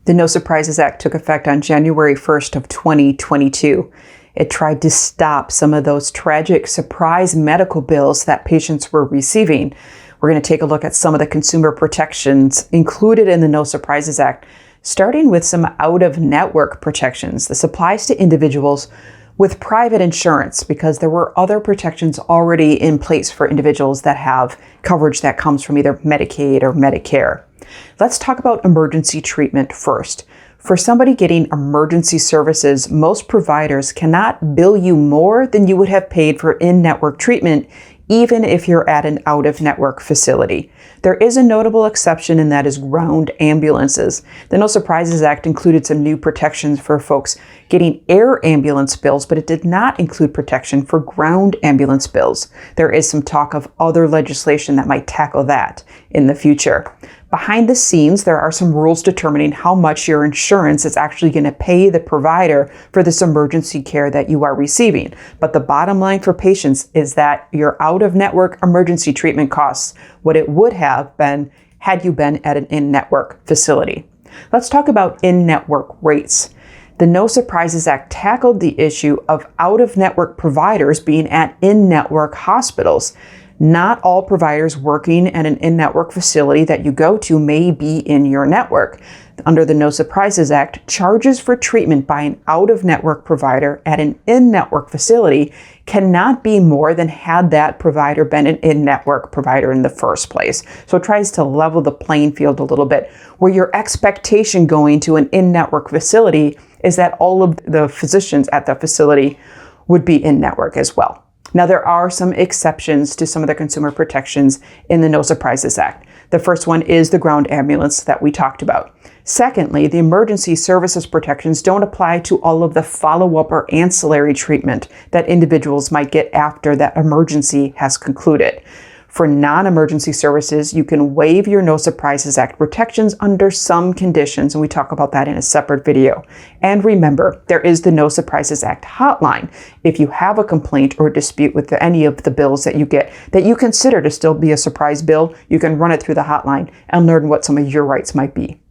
The No Surprises Act took effect on January 1st of 2022. It tried to stop some of those tragic surprise medical bills that patients were receiving. We're going to take a look at some of the consumer protections included in the No Surprises Act, starting with some out-of-network protections. This applies to individuals with private insurance because there were other protections already in place for individuals that have coverage that comes from either Medicaid or Medicare. Let's talk about emergency treatment first. For somebody getting emergency services, most providers cannot bill you more than you would have paid for in-network treatment, even if you're at an out-of-network facility. There is a notable exception, and that is ground ambulances. The No Surprises Act included some new protections for folks getting air ambulance bills, but it did not include protection for ground ambulance bills. There is some talk of other legislation that might tackle that in the future. Behind the scenes, there are some rules determining how much your insurance is actually going to pay the provider for this emergency care that you are receiving. But the bottom line for patients is that your out-of-network emergency treatment costs what it would have been had you been at an in-network facility. Let's talk about in-network rates. The No Surprises Act tackled the issue of out-of-network providers being at in-network hospitals. Not all providers working at an in-network facility that you go to may be in your network. Under the No Surprises Act, charges for treatment by an out-of-network provider at an in-network facility cannot be more than had that provider been an in-network provider in the first place. So it tries to level the playing field a little bit, where your expectation going to an in-network facility is that all of the physicians at the facility would be in-network as well. Now, there are some exceptions to some of the consumer protections in the No Surprises Act. The first one is the ground ambulance that we talked about. Secondly, the emergency services protections don't apply to all of the follow-up or ancillary treatment that individuals might get after that emergency has concluded. For non-emergency services, you can waive your No Surprises Act protections under some conditions, and we talk about that in a separate video. And remember, there is the No Surprises Act hotline. If you have a complaint or dispute with any of the bills that you get that you consider to still be a surprise bill, you can run it through the hotline and learn what some of your rights might be.